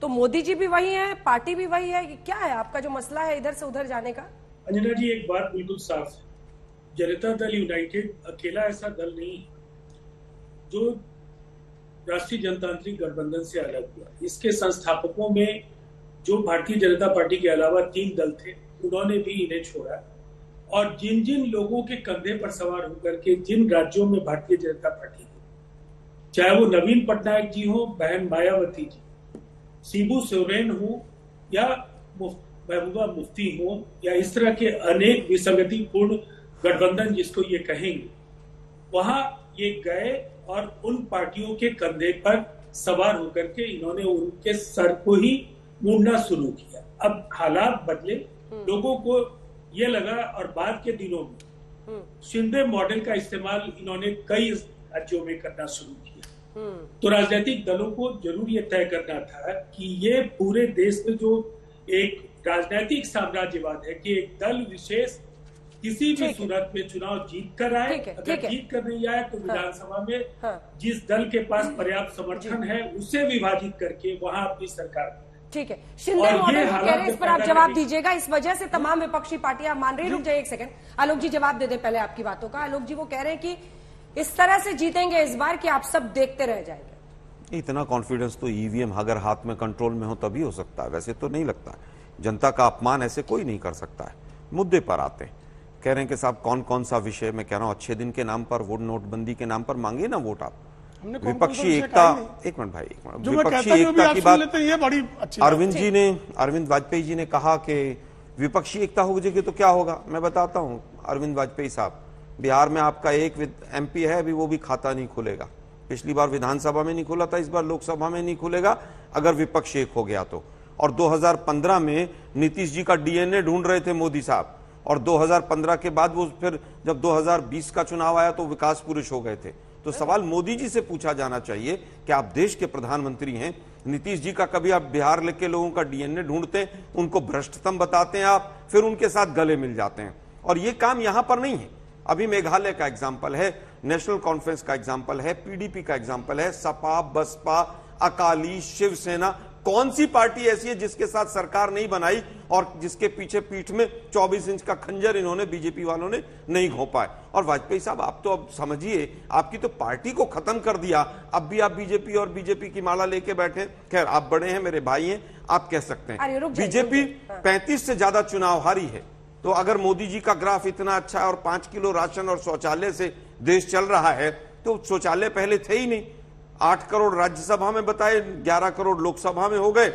तो मोदी जी भी वही है, पार्टी भी वही है, क्या है आपका जो मसला है इधर से उधर जाने का? अंजना जी, एक बात बिल्कुल साफ है, जनता दल यूनाइटेड अकेला ऐसा दल नहीं है जो राष्ट्रीय जनतांत्रिक गठबंधन से अलग हुआ। इसके संस्थापकों में जो भारतीय जनता पार्टी के अलावा 3 दल थे, उन्होंने भी इन्हें छोड़ा। और जिन जिन लोगों के कंधे पर सवार होकर के जिन राज्यों में भारतीय जनता पार्टी थी, चाहे वो नवीन पटनायक जी हो, बहन मायावती जी, शिबू सोरेन हो या महबूबा मुफ्ती हो, या इस तरह के अनेक विसंगतिपूर्ण गठबंधन जिसको ये कहेंगे, वहां ये गए और उन पार्टियों के कंधे पर सवार होकर के इन्होंने उनके सर को ही मूंडना शुरू किया। अब हालात बदले, लोगों को ये लगा, और बाद के दिनों में शिंदे मॉडल का इस्तेमाल इन्होंने कई राज्यों में करना शुरू किया। तो राजनीतिक दलों को जरूर ये तय करना था कि ये पूरे देश में जो एक राजनीतिक साम्राज्यवाद है कि एक दल विशेष किसी भी सूरत में चुनाव जीत कर आए, अगर जीत कर नहीं आए तो विधानसभा में जिस दल के पास पर्याप्त समर्थन है उसे विभाजित करके वहां अपनी सरकार। ठीक है, शिंदे मॉडल कह रहे हैं, इस पर आप जवाब दीजिएगा। इस वजह से तमाम विपक्षी पार्टियां मान रही। रुक जाइए एक सेकंड, आलोक जी जवाब दे दे पहले आपकी बातों का। आलोक जी वो कह रहे हैं कि इस तरह से जीतेंगे इस बार कि आप सब देखते रह जाएंगे। इतना कॉन्फिडेंस तो ईवीएम अगर हाथ में कंट्रोल में हो तभी हो सकता है, वैसे तो नहीं लगता है। जनता का अपमान ऐसे कोई नहीं कर सकता है। मुद्दे पर आते हैं, कह रहे हैं कि साहब कौन कौन सा विषय, मैं कह रहा हूं अच्छे दिन के नाम पर, वोट नोटबंदी के नाम पर मांगे ना वोट आप। विपक्षी एकता, एक मिनट भाई, एक मिनट, विपक्षी एकता की बात ये बड़ी अच्छी अरविंद वाजपेयी जी ने कहा कि विपक्षी एकता हो जाएगी तो क्या होगा। मैं बताता हूं, अरविंद वाजपेयी साहब, बिहार में आपका एक एमपी है, अभी वो भी खाता नहीं खुलेगा। पिछली बार विधानसभा में नहीं खुला था, इस बार लोकसभा में नहीं खुलेगा अगर विपक्ष एक हो गया तो। और 2015 में नीतीश जी का डीएनए ढूंढ रहे थे मोदी साहब, और 2015 के बाद वो फिर जब 2020 का चुनाव आया तो विकास पुरुष हो गए थे। तो सवाल मोदी जी से पूछा जाना चाहिए कि आप देश के प्रधानमंत्री हैं, नीतीश जी का कभी आप बिहार लेके लोगों का डीएनए ढूंढते हैं, उनको भ्रष्टतम बताते हैं आप, फिर उनके साथ गले मिल जाते हैं। और ये काम यहां पर नहीं है। अभी मेघालय का एग्जाम्पल है, नेशनल कॉन्फ्रेंस का एग्जाम्पल है, पीडीपी का एग्जाम्पल है, सपा, बसपा, अकाली, शिवसेना, कौन सी पार्टी ऐसी है जिसके साथ सरकार नहीं बनाई और जिसके पीछे पीठ में 24 इंच का खंजर इन्होंने बीजेपी वालों ने नहीं घोंपा है। और वाजपेयी साहब, आप तो अब समझिए, आपकी तो पार्टी को खत्म कर दिया, अब भी आप बीजेपी और बीजेपी की माला लेके बैठे। खैर, आप बड़े हैं, मेरे भाई हैं, आप कह सकते हैं। बीजेपी 35 से ज्यादा चुनाव हारी है। तो अगर मोदी जी का ग्राफ इतना अच्छा है और 5 किलो राशन और शौचालय से देश चल रहा है, तो शौचालय पहले थे ही नहीं। 8 करोड़ राज्यसभा में बताए, 11 करोड़ लोकसभा में हो गए,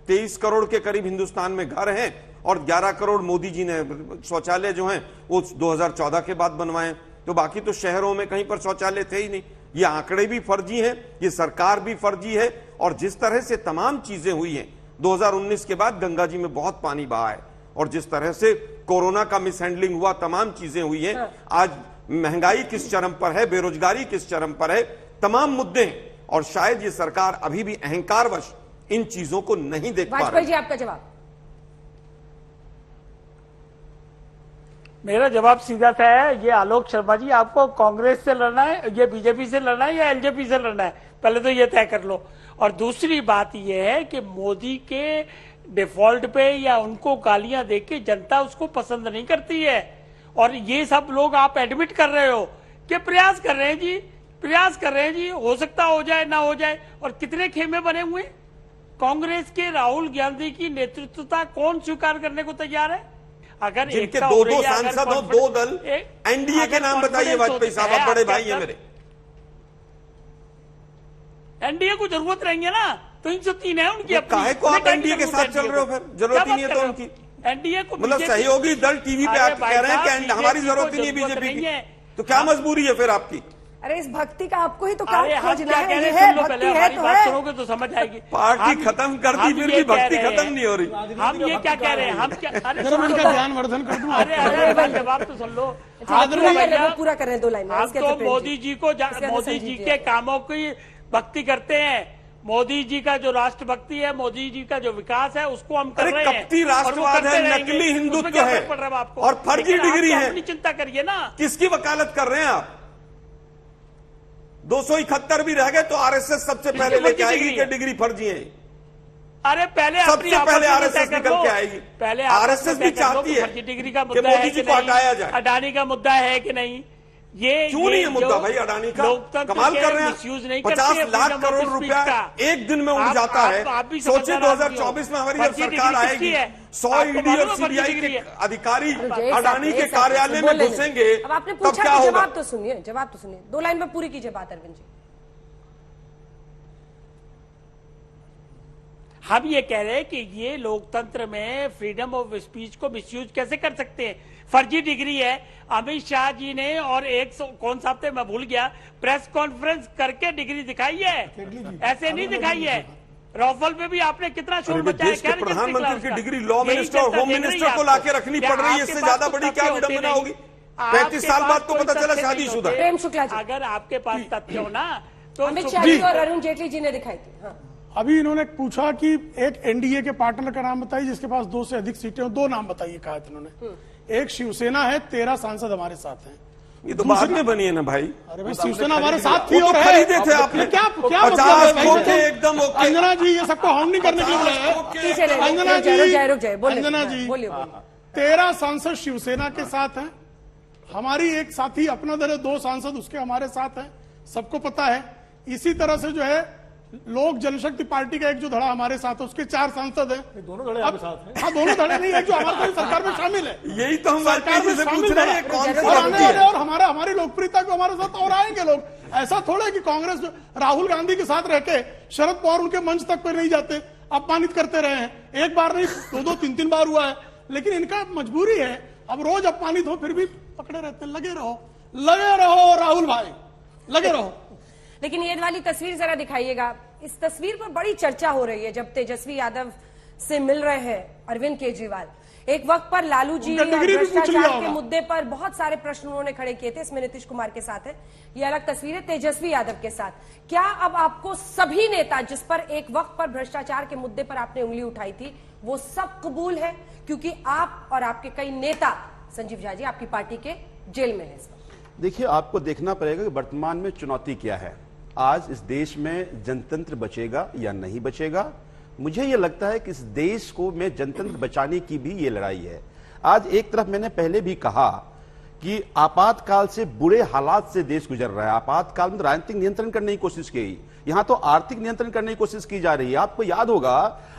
23 करोड़ के करीब हिंदुस्तान में घर हैं, और 11 करोड़ मोदी जी ने शौचालय जो हैं वो 2014 के बाद बनवाए। तो बाकी तो शहरों में कहीं पर शौचालय थे ही नहीं। ये आंकड़े भी फर्जी हैं, ये सरकार भी फर्जी है। और जिस तरह से तमाम चीजें हुई हैं, 2019 के बाद गंगा जी में बहुत पानी बहा है, और जिस तरह से कोरोना का मिसहैंडलिंग हुआ, तमाम चीजें हुई हैं। आज महंगाई किस चरम पर है, बेरोजगारी किस चरम पर है, तमाम मुद्दे हैं। और शायद ये सरकार अभी भी अहंकारवश इन चीजों को नहीं देख पा रही। वाजपेयी जी, आपका जवाब। मेरा जवाब सीधा सा है, ये आलोक शर्मा जी, आपको कांग्रेस से लड़ना है, ये बीजेपी से लड़ना है या एलजेपी से लड़ना है, पहले तो ये तय कर लो। और दूसरी बात ये है कि मोदी के डिफॉल्ट पे या उनको गालियां देके जनता उसको पसंद नहीं करती है। और ये सब लोग आप एडमिट कर रहे हो कि प्रयास कर रहे हैं जी, प्रयास कर रहे हैं जी, हो सकता हो जाए ना हो जाए। और कितने खेमे बने हुए, कांग्रेस के राहुल गांधी की नेतृत्वता कौन स्वीकार करने को तैयार है? अगर जिनके दो सांसद हो, 2 दल, एनडीए के नाम बताइए वाजपेयी साहब, आप बड़े भाई हैं मेरे। एनडीए को जरूरत रहेंगे ना, तो 303 है उनकी अपनी। काहे को आप एनडीए के साथ चल रहे हो? फिर जरूरत ही नहीं है तो उनकी। एनडीए को मतलब सहयोगी दल टीवी पे आके कह रहे हैं कि हमारी जरूरत ही नहीं बीजेपी की, तो क्या मजबूरी है फिर आपकी? अरे इस भक्ति का आपको ही तो काम अरे हम खोजना क्या है, कह रहे ये हैं, है, सुन लो भक्ति पहले, है हमारी तो बात है। सुनोगे तो समझ आएगी। पार्टी खत्म कर दी, फिर भी भक्ति खत्म नहीं हो रही। हम ये क्या कह रहे हैं, हम क्या, अरे जरा मैं सुन इनका लो। ज्ञान वर्धन कर दूं। अरे अरे भाई जवाब तो सुन लो। पूरा कर रहे हैं 2 लाइन में। हम इसके तो अंदर मोदी जी को मोदी जी के कामों की भक्ति करते हैं। मोदी जी का जो राष्ट्रभक्ति है, मोदी जी का जो विकास है, उसको हम कर रहे हैं। कपटी राष्ट्रवाद है, नकली हिंदुत्व है और फर्जी डिग्री है। अपनी चिंता करिए ना। किसकी वकालत कर रहे हैं आप? 271 भी रह गए तो आरएसएस सबसे पहले लेके आएगी कि डिग्री फर्जी है। अरे पहले सबसे पहले आरएसएस निकल के आएगी। पहले आरएसएस भी चाहती है फर्जी डिग्री का कि मुद्दा मोदी है जी कि को नहीं, हटाया जाए। अडानी का मुद्दा है कि नहीं, ये क्यों नहीं है मुद्दा जो भाई अडानी का? लोकतंत्र कमाल के कर रहे मिसयूज हैं। नहीं 50 करते lakh freedom of crore speech रुपया का। एक दिन में उड़ आप- जाता आप- है। आप भी सोचिए समझदार 2024 में हमारी जब फर्जी सरकार डिग्री आएगी, किसकी है? 100 आपको ईडी मालूम और है फर्जी सीबीआई डिग्री के है? अधिकारी जय अडानी साहब, के कार्यालय में बोलने घुसेंगे, दीजिए। अब आपने तब पूछा क्या कि होगा? जवाब तो सुनिए, जवाब तो सुनिए। 2 लाइन में पूरी कीजिए बात अरविंद जी। हम ये कह रहे हैं कि ये लोकतंत्र में फ्रीडम ऑफ स्पीच को मिसयूज कैसे कर सकते हैं? फर्जी डिग्री है। अमित शाह जी ने और कौन सा थे मैं भूल गया, प्रेस कॉन्फ्रेंस करके डिग्री दिखाई है, ऐसे नहीं दिखाई है। राफेल पे भी आपने कितना शोर मचाया। देश के प्रधानमंत्री की डिग्री लॉ मिनिस्टर और होम मिनिस्टर को लाके रखनी पड़ रही है, इससे ज्यादा बड़ी क्या विडंबना होगी? 35 साल बाद तो पता चला शादीशुदा। प्रेम शुक्ला जी, अगर आपके पास तथ्य हो ना तो अमित शाह जी और अरुण जेटली जी ने दिखाई थी। हाँ। अभी इन्होंने पूछा कि एक एनडीए के पार्टनर का नाम बताइए जिसके पास 2 से अधिक सीटें हो। 2 नाम बताइए कहा था इन्होंने। एक शिवसेना है, 13 सांसद हमारे साथ हैं। ये तो बाद में बनी है ना भाई। अरे भाई शिवसेना हमारे साथ थी वो और तो है। खरीदे थे आपने। क्या 50 मतलब है? ओके, एकदम ओके। अंजना जी ये सबको हार्म नहीं करने के लिए बुलाया है। पीछे रहिए, अंजना रुक जाए, जी, रुक जाए, बोलिए। अंजना जी, बोलिए, बोलिए। 13 सांसद शिवसेना के साथ हैं। हमारी एक साथी अपना दल है, 2 सांसद उसके हमारे साथ हैं, सबको पता है। इसी तरह से जो है लोक जनशक्ति पार्टी का एक जो धड़ा हमारे साथ है, उसके 4 सांसद हैं। दोनों धड़े आपके साथ हैं। हाँ, दोनों धड़े नहीं है जो हमारे सरकार में शामिल है। यही तो हम सरकार में से शामिल पूछ रहे हैं, है। कौन और सी आने पार्टी वाले है? और हमारी लोकप्रियता को हमारे साथ और आएंगे लोग। ऐसा थोड़ा है कि कांग्रेस राहुल गांधी के साथ रह के शरद पवार उनके मंच तक पर नहीं जाते, अपमानित करते रहे हैं। एक बार नहीं, 2-2, 3-3 बार हुआ है। लेकिन इनका मजबूरी है, अब रोज अपमानित हो फिर भी पकड़े रहते हैं। लगे रहो राहुल भाई, लगे रहो। लेकिन ये वाली तस्वीर जरा दिखाइएगा। इस तस्वीर पर बड़ी चर्चा हो रही है जब तेजस्वी यादव से मिल रहे हैं अरविंद केजरीवाल। एक वक्त पर लालू जी और भ्रष्टाचार के मुद्दे पर बहुत सारे प्रश्न उन्होंने खड़े किए थे। इसमें नीतीश कुमार के साथ है, ये अलग तस्वीर है तेजस्वी यादव के साथ। क्या अब आपको सभी नेता जिस पर एक वक्त पर भ्रष्टाचार के मुद्दे पर आपने उंगली उठाई थी वो सब कबूल है? क्योंकि आप और आपके कई नेता, संजीव झा जी, आपकी पार्टी के जेल में है इस वक्त। देखिए, आपको देखना पड़ेगा कि वर्तमान में चुनौती क्या है। आज इस देश में जनतंत्र बचेगा या नहीं बचेगा। मुझे यह लगता है कि इस देश को में जनतंत्र बचाने की भी ये लड़ाई है। आज एक तरफ मैंने पहले भी कहा कि आपातकाल से बुरे हालात से देश गुजर रहा है। आपातकाल में राजनीतिक नियंत्रण करने की कोशिश की, यहां तो आर्थिक नियंत्रण करने की कोशिश की जा रही है। आपको याद होगा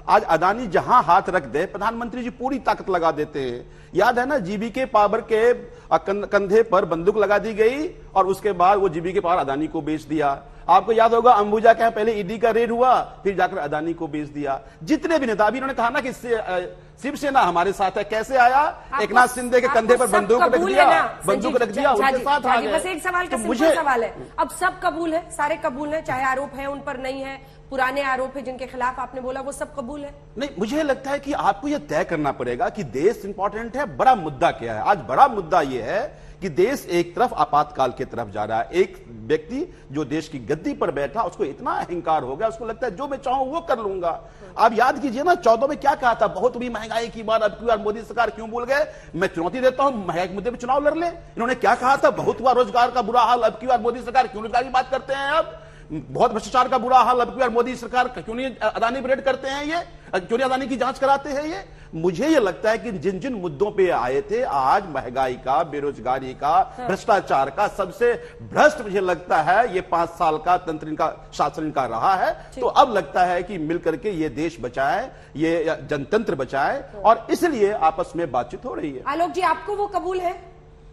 आज अदानी जहां हाथ रख दे प्रधानमंत्री जी पूरी ताकत लगा देते हैं। याद है ना, जीबीके पावर के कंधे पर बंदूक लगा दी गई और उसके बाद वो जीबीके पावर अदानी को बेच दिया। आपको याद होगा अंबुजा के पहले ईडी का रेड हुआ, फिर जाकर अदानी को बेच दिया। जितने भी नेता, अभी इन्होंने कहा ना कि शिवसेना हमारे साथ है, कैसे आया? एकनाथ शिंदे के कंधे पर बंदूक रख दिया, उनके साथ आ गए। बस एक सवाल का सिंपल सवाल है, अब सब कबूल है, सारे कबूल है, चाहे आरोप है उन पर नहीं है, पुराने आरोप है जिनके खिलाफ आपने बोला वो सब कबूल है? नहीं, मुझे लगता है कि आपको यह तय करना पड़ेगा कि देश इंपॉर्टेंट है, बड़ा मुद्दा क्या है। आज बड़ा मुद्दा यह है कि देश एक तरफ आपातकाल की तरफ जा रहा है। एक व्यक्ति जो देश की गद्दी पर बैठा, उसको इतना अहंकार हो गया, उसको लगता है जो मैं चाहूं वो कर लूंगा। आप याद कीजिए ना, 14 में क्या कहा था, बहुत भी महंगाई की बात। अब की बार मोदी सरकार क्यों भूल गए? मैं चुनौती देता हूं, महंगाई के मुद्दे पर चुनाव लड़ ले। इन्होंने क्या कहा था, बहुत हुआ रोजगार का बुरा हाल, अब की बार मोदी सरकार क्यों रोजगार की बात करते हैं? अब बहुत भ्रष्टाचार का बुरा हाल, अब की बार मोदी सरकार क्यों नहीं अदानी पर रेड करते हैं? ये क्यों नहीं अदानी की जांच कराते हैं? ये मुझे ये लगता है कि जिन जिन मुद्दों पे आए थे, आज महंगाई का, बेरोजगारी का, भ्रष्टाचार का, सबसे भ्रष्ट मुझे लगता है ये 5 साल का तंत्र इनका, शासन इनका रहा है। तो अब लगता है कि मिलकर के ये देश बचाए, ये जनतंत्र बचाए, और इसलिए आपस में बातचीत हो रही है। आलोक जी, आपको वो कबूल है?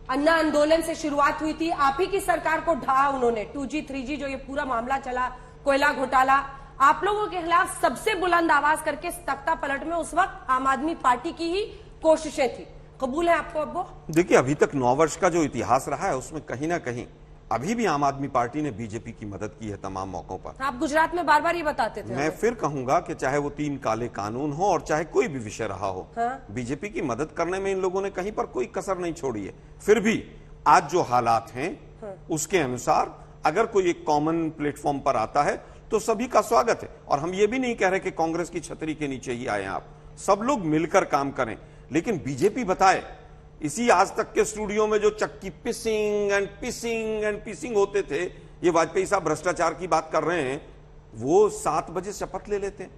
अन्ना आंदोलन से शुरुआत हुई थी, आप ही की सरकार को ढहा उन्होंने, 2G 3G जो ये पूरा मामला चला, कोयला घोटाला, आप लोगों के खिलाफ सबसे बुलंद आवाज करके तख्ता पलट में उस वक्त आम आदमी पार्टी की ही कोशिशें थी। कबूल है आपको अब्बू? देखिए, अभी तक 9 वर्ष का जो इतिहास रहा है उसमें कहीं ना कहीं अभी भी आम आदमी पार्टी ने बीजेपी की मदद की है तमाम मौकों पर। आप गुजरात में बार बार ये बताते थे। मैं फिर कहूंगा कि चाहे वो 3 काले कानून हो और चाहे कोई भी विषय रहा हो, हाँ? बीजेपी की मदद करने में इन लोगों ने कहीं पर कोई कसर नहीं छोड़ी है। फिर भी आज जो हालात हैं, हाँ? उसके अनुसार अगर कोई एक कॉमन प्लेटफॉर्म पर आता है तो सभी का स्वागत है। और हम ये भी नहीं कह रहे कि कांग्रेस की छतरी के नीचे ही आए आप, सब लोग मिलकर काम करें। लेकिन बीजेपी बताए, इसी आज तक के स्टूडियो में जो चक्की पिसिंग एंड पिसिंग एंड पिसिंग होते थे, ये वाजपेयी साहब भ्रष्टाचार की बात कर रहे हैं, वो 7 बजे शपथ ले लेते हैं।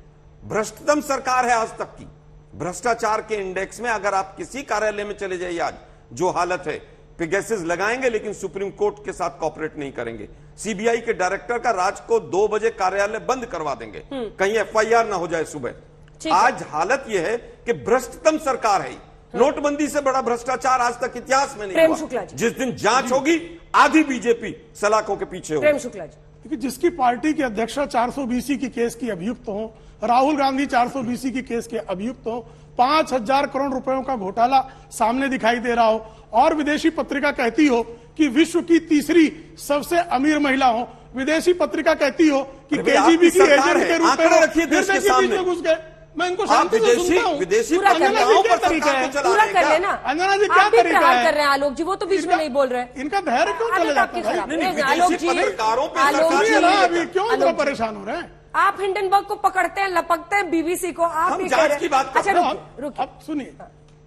भ्रष्टतम सरकार है आज तक की। भ्रष्टाचार के इंडेक्स में अगर आप किसी कार्यालय में चले जाइए, आज जो हालत है, पिगेसेस लगाएंगे लेकिन सुप्रीम कोर्ट के साथ कॉपरेट नहीं करेंगे। सीबीआई के डायरेक्टर का रात को 2 बजे कार्यालय बंद करवा देंगे, कहीं एफआईआर ना हो जाए सुबह। आज हालत यह है कि भ्रष्टतम सरकार है। नोटबंदी से बड़ा भ्रष्टाचार आज तक इतिहास में नहीं हुआ। जिस दिन जांच होगी, आधी बीजेपी सलाखों के पीछे होगी। प्रेम शुक्ला जी, क्योंकि जिसकी पार्टी की अध्यक्षा 420 की केस की अभियुक्त हो, राहुल गांधी 420 की केस के अभियुक्त हो, 5,000 करोड़ रुपयों का घोटाला सामने दिखाई दे रहा हो, और विदेशी पत्रिका कहती हो कि विश्व की तीसरी सबसे अमीर महिला हो, विदेशी पत्रिका कहती हो कि केजीबी की एजेंट के रूप में रखिए देश के सामने घुस गए। मैं इनको शांति से सुनता हूं। विदेशी पत्रिकाओं पर तरीका है, पूरा कर लेना। अंजना जी, क्या आप भी तरीका प्रहार है? कर रहे हैं आलोक जी, वो तो बीच में नहीं बोल रहे। इनका धैर्य क्यों चले जाता है? खराब नहीं, नहीं, आलोक जी, पत्रकारों पे आलोक सरकार जी, ये ना अभी क्यों इतना परेशान हो रहे हैं? आप हिंडनबर्ग को पकड़ते हैं, लपकते हैं बीबीसी को, आप हम ये जांच कह रहे की हैं। बात कर अच्छा रहे हैं। रुकिए। अब सुनिए,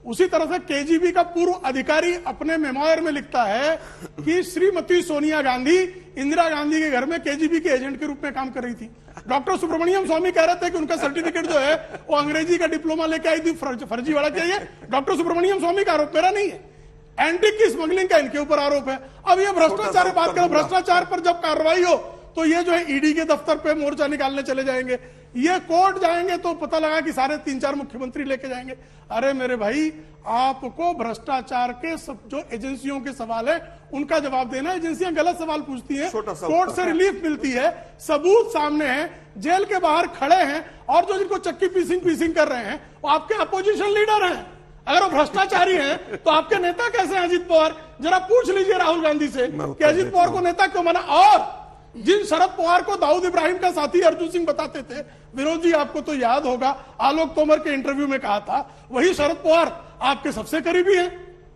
उसी तरह से केजीबी का पूर्व अधिकारी अपने मेमोयर में लिखता है कि श्रीमती सोनिया गांधी इंदिरा गांधी के घर में केजीबी के एजेंट के रूप में काम कर रही थी। डॉक्टर सुब्रमण्यम स्वामी कह रहे थे कि उनका सर्टिफिकेट जो है वो अंग्रेजी का डिप्लोमा लेके आई थी, फर्जीवाड़ा चाहिए। डॉक्टर सुब्रमण्यम स्वामी का आरोप, मेरा नहीं है। एंटीक की स्मगलिंग का इनके ऊपर आरोप है। अब ये भ्रष्टाचार बात करें, भ्रष्टाचार पर जब कार्रवाई हो तो ये जो है ईडी के दफ्तर पे मोर्चा निकालने चले जाएंगे, ये कोर्ट जाएंगे तो पता लगा कि सारे 3-4 मुख्यमंत्री लेके जाएंगे। अरे मेरे भाई, आपको भ्रष्टाचार के सब जो एजेंसियों के सवाल है उनका जवाब देना। एजेंसियां गलत सवाल पूछती हैं, कोर्ट से रिलीफ मिलती है, सबूत सामने है, जेल के बाहर खड़े हैं, और जो जिनको चक्की पीसिंग कर रहे हैं वो आपके अपोजिशन लीडर हैं। अगर वो भ्रष्टाचारी हैं तो आपके नेता कैसे हैं? अजीत पवार, जरा पूछ लीजिए राहुल गांधी से कि अजीत पवार को नेता क्यों माना। और जिन शरद पवार को दाऊद इब्राहिम का साथी अर्जुन सिंह बताते थे, विनोद जी आपको तो याद होगा, आलोक तोमर के इंटरव्यू में कहा था, वही शरद पवार आपके सबसे करीबी हैं।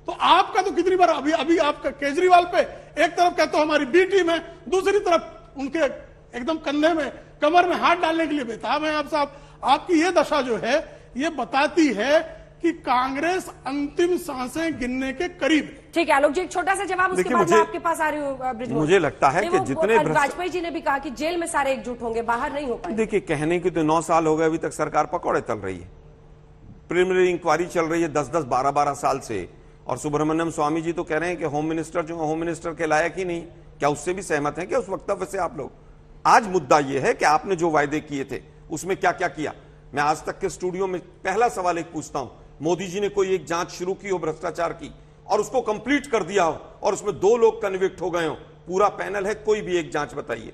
तो आपका तो कितनी बार अभी आप केजरीवाल पे एक तरफ कहते हो हमारी बी टीम है, दूसरी तरफ उनके एकदम कंधे में, कमर में हाथ डालने के लिए बेताब है आप साहब। आपकी ये दशा जो है ये बताती है कि कांग्रेस अंतिम सांसें गिनने के करीब है। ठीक है आलोक जी, एक छोटा सा जवाब, उसके बाद मैं आपके पास आ रही हूँ ब्रिजमोहन। मुझे लगता है कि जितने वाजपेयी जी ने भी कहा कि जेल में सारे एकजुट होंगे, बाहर नहीं हो पाए। देखिए, कहने की तो 9 साल हो गए, अभी तक सरकार पकौड़े तल रही है। प्रिलिमिनरी इंक्वायरी चल रही है 10-10, 12-12 साल से, और सुब्रमण्यम स्वामी जी तो कह रहे हैं कि होम मिनिस्टर जो होम मिनिस्टर के लायक ही नहीं। क्या उससे भी सहमत हैं क्या उस वक्तव्य से आप लोग? आज मुद्दा यह है कि आपने जो वायदे किए थे उसमें क्या क्या किया। मैं आज तक के स्टूडियो में पहला सवाल एक पूछता हूं, मोदी जी ने कोई एक जांच शुरू की हो भ्रष्टाचार की और उसको कंप्लीट कर दिया हो और उसमें 2 लोग कन्विक्ट हो गए हो, पूरा पैनल है, कोई भी एक जांच बताइए।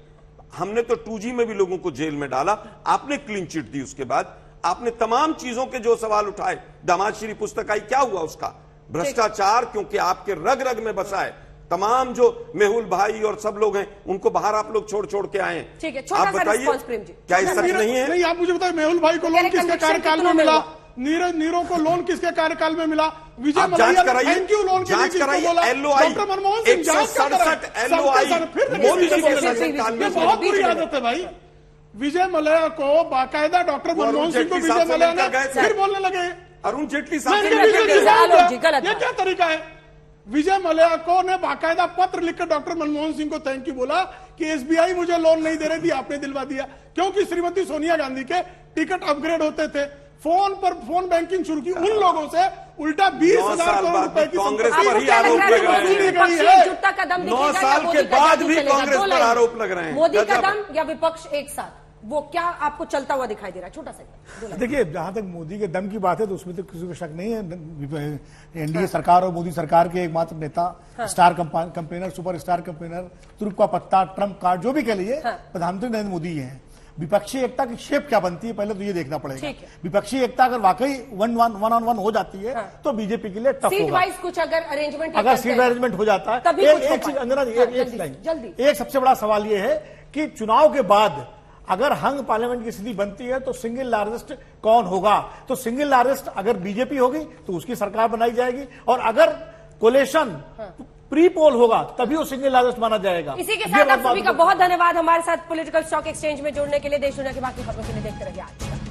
हमने तो 2G में भी लोगों को जेल में डाला, आपने क्लीन चिट दी, उसके बाद आपने तमाम चीजों के जो सवाल उठाए, दामाद श्री पुस्तक आई, क्या हुआ उसका? भ्रष्टाचार क्योंकि आपके रग रग में बसा है। तमाम जो मेहुल भाई और सब लोग हैं उनको बाहर आप लोग छोड़ के आए हैं। ठीक है, छोटा सा रिस्पांस प्रेम जी। क्या ये सच नहीं है? नहीं, आप मुझे बताइए, मेहुल भाई को लोन किसके कार्यकाल में मिला? नीरव को लोन किसके कार्यकाल में मिला? विजय मल्होत्रा ने थैंक यू लोन के लिए किसको बोला? डॉक्टर मनमोहन सिंह जांच कर रहा है। फिर मोदी जी के शासनकाल में बहुत बुरी आदत है भाई। विजय मल्होत्रा को बाकायदा डॉक्टर मनमोहन सिंह को विजय मल्होत्रा ने फिर बोलने लगे अरुण जेटली साहब, ये क्या तरीका है? विजय मल्होत्रा को ने बाकायदा पत्र लिखकर डॉक्टर मनमोहन सिंह को थैंक यू बोला कि एसबीआई मुझे लोन नहीं दे रही थी, आपने दिलवा दिया। क्योंकि श्रीमती सोनिया गांधी के टिकट अपग्रेड होते थे, फोन पर फोन बैंकिंग शुरू की, उन लोगों से उल्टा 20,000 करोड़ रुपए की कांग्रेस पर ही आरोप लग रहे हैं। 9 साल के बाद भी कांग्रेस पर आरोप लग रहे हैं। मोदी का दम या विपक्ष एक साथ, वो क्या आपको चलता हुआ दिखाई दे रहा है? छोटा सा देखिए, जहां तक मोदी के दम की बात है तो उसमें तो किसी को शक नहीं है। एनडीए सरकार और मोदी सरकार के एकमात्र नेता, star campaigner, super star campaigner, तुरुप का पत्ता, ट्रंप कार्ड, जो भी कह लीजिए, प्रधानमंत्री नरेंद्र मोदी हैं। विपक्षी एकता की शेप क्या बनती है पहले तो ये देखना पड़ेगा। ठीक है। विपक्षी एकता अगर वाकई वन ऑन वन हो जाती है तो बीजेपी के लिए टफ सीट होगा। वाइज कुछ अगर अरेंजमेंट अगर सीट अरेंजमेंट हो जाता है तभी कुछ हो एक चीज पाए। अंजना जी, हाँ, एक जल्दी, लाइन जल्दी। एक सबसे बड़ा सवाल ये है कि चुनाव के बाद अगर हंग पार्लियामेंट की स्थिति बनती है तो सिंगल लार्जेस्ट कौन होगा? तो सिंगल लार्जेस्ट अगर बीजेपी होगी तो उसकी सरकार बनाई जाएगी, और अगर कोलेशन प्री पोल होगा तभी वो सिंगल लार्जेस्ट माना जाएगा। इसी के ये साथ बात आप सभी का बहुत धन्यवाद हमारे साथ पॉलिटिकल स्टॉक एक्सचेंज में जुड़ने के लिए। देश दुनिया की बाकी खबरों के लिए देखते रहिए आज तक।